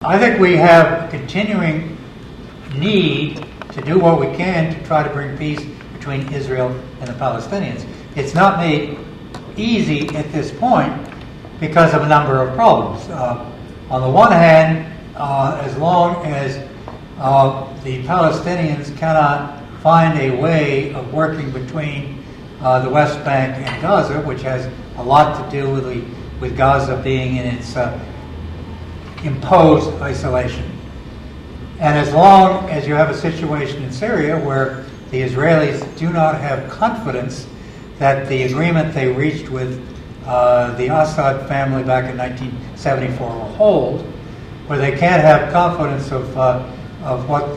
I think we have a continuing need to do what we can to try to bring peace between Israel and the Palestinians. It's not made easy at this point because of a number of problems. On the one hand, as long as the Palestinians cannot find a way of working between the West Bank and Gaza, which has a lot to do with Gaza being in its imposed isolation. And as long as you have a situation in Syria where the Israelis do not have confidence that the agreement they reached with the Assad family back in 1974 will hold, where they can't have confidence of what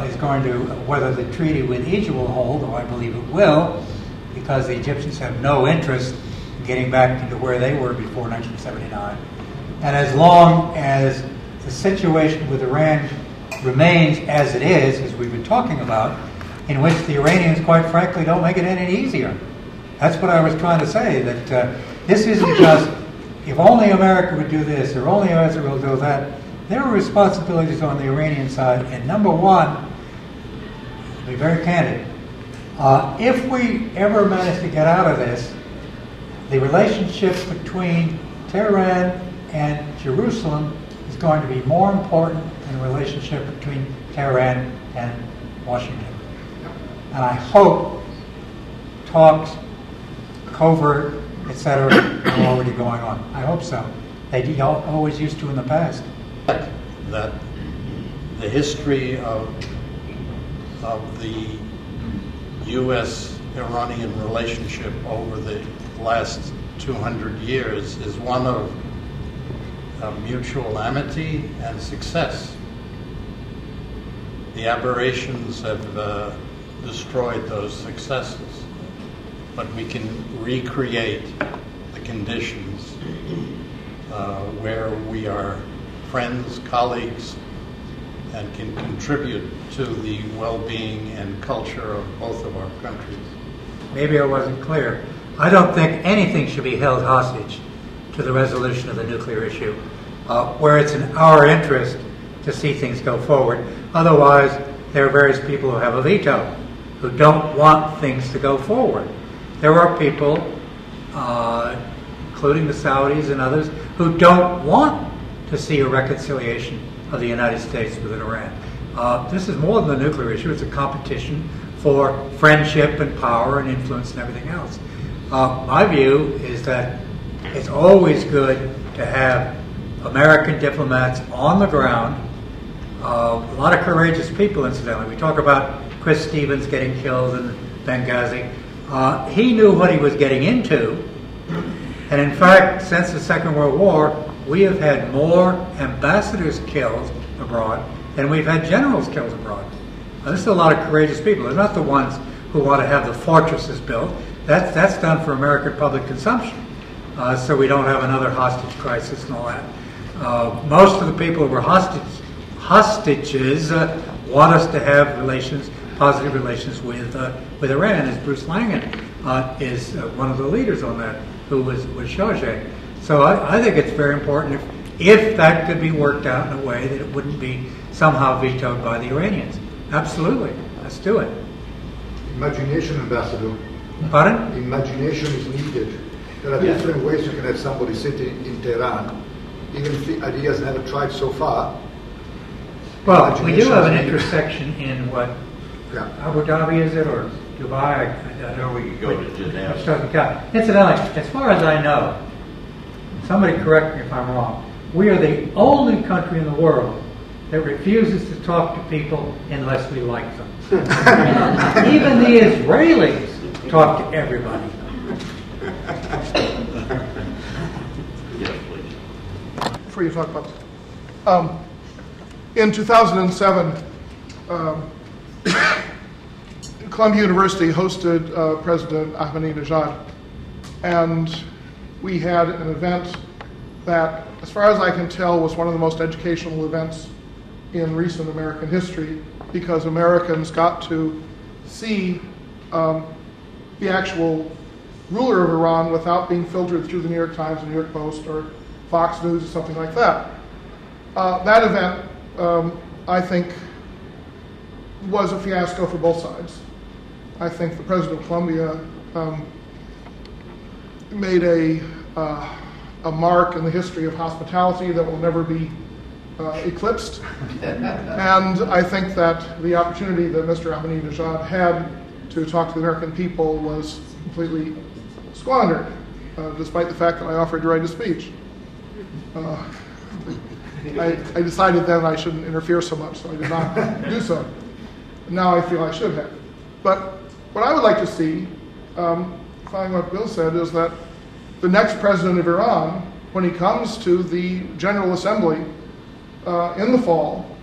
is going to, whether the treaty with Egypt will hold, though I believe it will, because the Egyptians have no interest in getting back into where they were before 1979. And as long as the situation with Iran remains as it is, as we've been talking about, in which the Iranians, quite frankly, don't make it any easier. That's what I was trying to say, that this isn't just, if only America would do this, or only Israel would do that. There are responsibilities on the Iranian side, and number one, to be very candid, if we ever manage to get out of this, the relationship between Tehran and Jerusalem is going to be more important than the relationship between Tehran and Washington. And I hope talks, covert, etc., are already going on. I hope so. They always used to in the past. That the history of the U.S.-Iranian relationship over the last 200 years is one of mutual amity and success. The aberrations have destroyed those successes, but we can recreate the conditions where we are friends, colleagues, and can contribute to the well-being and culture of both of our countries. Maybe I wasn't clear. I don't think anything should be held hostage to the resolution of the nuclear issue, where it's in our interest to see things go forward. Otherwise, there are various people who have a veto, who don't want things to go forward. There are people, including the Saudis and others, who don't want to see a reconciliation of the United States with Iran. This is more than a nuclear issue. It's a competition for friendship and power and influence and everything else. My view is that it's always good to have American diplomats on the ground, a lot of courageous people, incidentally. We talk about Chris Stevens getting killed in Benghazi. He knew what he was getting into, and in fact, since the Second World War, we have had more ambassadors killed abroad than we've had generals killed abroad. Now, this is a lot of courageous people. They're not the ones who want to have the fortresses built. That's done for American public consumption, so we don't have another hostage crisis and all that. Most of the people who were hostages want us to have relations, positive relations with Iran, as Bruce Langan is one of the leaders on that, who was Shoujeh. So I think it's very important if that could be worked out in a way that it wouldn't be somehow vetoed by the Iranians. Absolutely. Let's do it. Imagination, Ambassador. Pardon? Imagination is needed. There are different ways you can have somebody sitting in Tehran, even if the idea has never tried so far. Well, we do have an intersection in what, Abu Dhabi is it, or Dubai? I know we could go to Jeddah. Incidentally, as far as I know, somebody correct me if I'm wrong, we are the only country in the world that refuses to talk to people unless we like them. Even the Israelis talk to everybody. Yes, please. Before you talk about in 2007, Columbia University hosted President Ahmadinejad, and we had an event that, as far as I can tell, was one of the most educational events in recent American history, because Americans got to see the actual ruler of Iran without being filtered through the New York Times, the New York Post, or Fox News, or something like that. That event, I think, was a fiasco for both sides. I think the President of Colombia made a mark in the history of hospitality that will never be eclipsed. And I think that the opportunity that Mr. Ahmadinejad had to talk to the American people was completely squandered, despite the fact that I offered to write a speech. I decided then I shouldn't interfere so much, so I did not do so. Now I feel I should have. But what I would like to see, following what Bill said, is that the next president of Iran, when he comes to the General Assembly in the fall,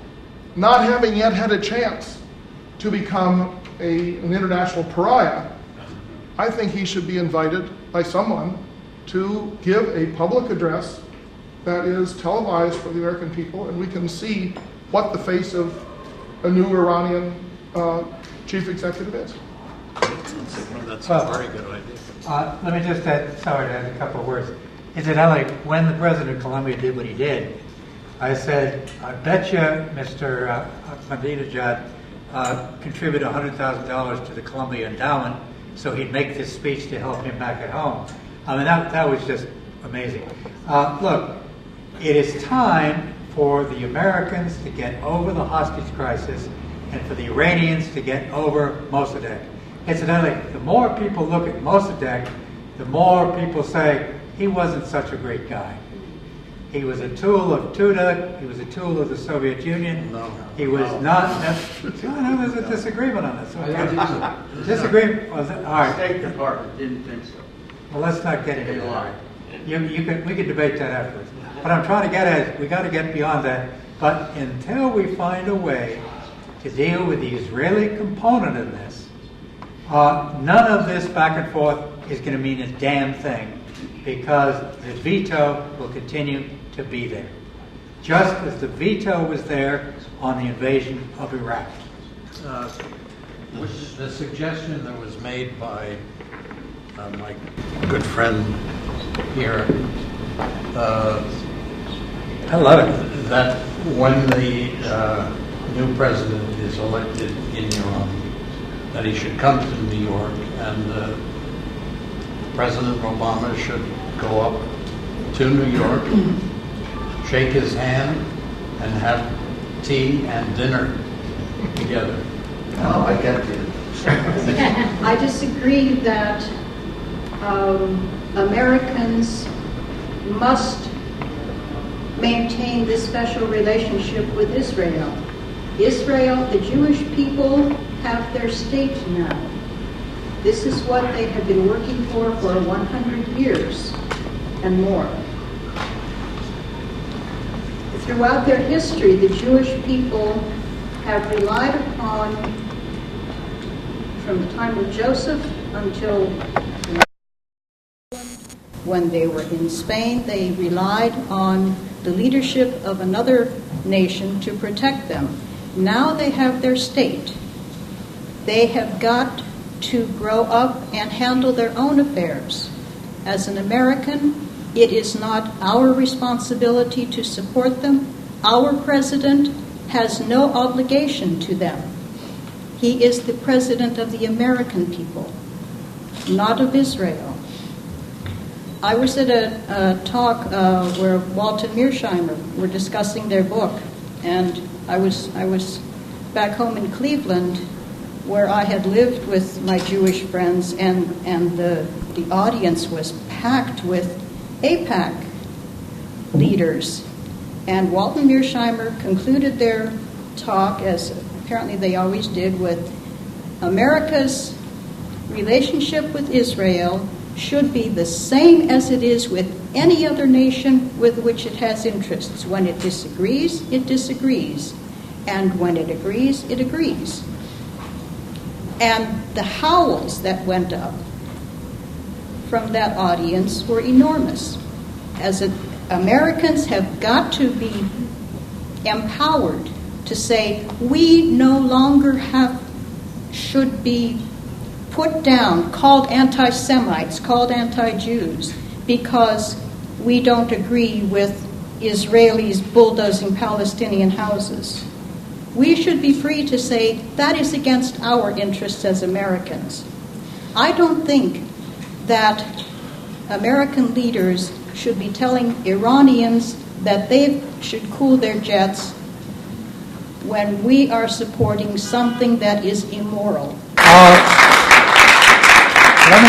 not having yet had a chance to become an international pariah, I think he should be invited by someone to give a public address that is televised for the American people, and we can see what the face of a new Iranian chief executive is. That's a very good idea. Let me just add a couple of words. Incidentally, when the President of Colombia did what he did, I said, I bet you Mr. Ahmadinejad contributed $100,000 to the Columbia Endowment so he'd make this speech to help him back at home. I mean, that was just amazing. Look, it is time for the Americans to get over the hostage crisis and for the Iranians to get over Mossadegh. Incidentally, the more people look at Mossadegh, the more people say he wasn't such a great guy. He was a tool of Tuda. He was a tool of the Soviet Union. No. He was not. No, there's a disagreement on this. Okay. Disagreement? Was it? All right. State Department didn't think so. Well, let's not get into They lied. that. We could debate that afterwards. What I'm trying to get at is we got to get beyond that. But until we find a way to deal with the Israeli component of this, none of this back and forth is going to mean a damn thing, because the veto will continue to be there, just as the veto was there on the invasion of Iraq. The suggestion that was made by my good friend here, I love it. that when the new president is elected in Iran, that he should come to New York, and President Obama should go up to New York, shake his hand, and have tea and dinner together. Oh, I get you. I disagree that Americans must maintain this special relationship with Israel. Israel, the Jewish people, have their state now. This is what they have been working for 100 years and more. Throughout their history, the Jewish people have relied upon, from the time of Joseph until when they were in Spain, they relied on the leadership of another nation to protect them. Now they have their state. They have got to grow up and handle their own affairs. As an American, it is not our responsibility to support them. Our president has no obligation to them. He is the president of the American people, not of Israel. I was at a talk where Walter Mearsheimer were discussing their book, and I was back home in Cleveland, where I had lived with my Jewish friends, and the audience was packed with AIPAC leaders. And Walter Mearsheimer concluded their talk, as apparently they always did, with America's relationship with Israel should be the same as it is with any other nation with which it has interests. When it disagrees, it disagrees. And when it agrees, it agrees. And the howls that went up from that audience were enormous. Americans have got to be empowered to say, we no longer should be put down, called anti-Semites, called anti-Jews, because we don't agree with Israelis bulldozing Palestinian houses. We should be free to say that is against our interests as Americans. I don't think that American leaders should be telling Iranians that they should cool their jets when we are supporting something that is immoral. Let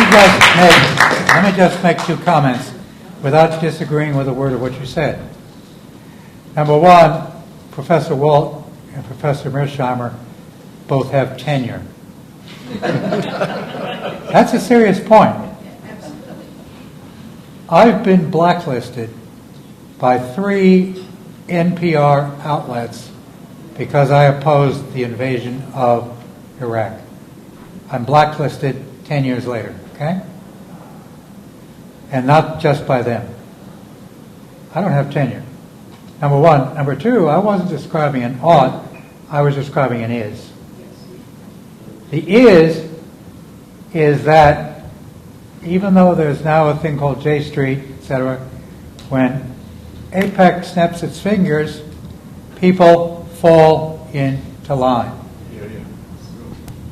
me just make two comments without disagreeing with a word of what you said. Number one, Professor Walt and Professor Mearsheimer both have tenure. That's a serious point. I've been blacklisted by 3 NPR outlets because I opposed the invasion of Iraq. I'm blacklisted 10 years later, okay? And not just by them. I don't have tenure. Number one. Number two, I wasn't describing an ought, I was describing an is. The is that even though there's now a thing called J Street, etc., when AIPAC snaps its fingers, people fall into line.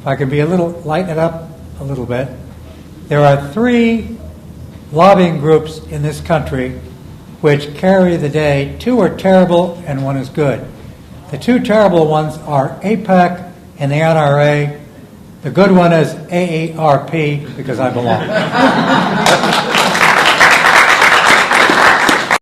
If I can lighten it up a little bit, there are 3 lobbying groups in this country which carry the day. 2 are terrible and 1 is good. The 2 terrible ones are AIPAC and the NRA. The good one is AARP, because I belong.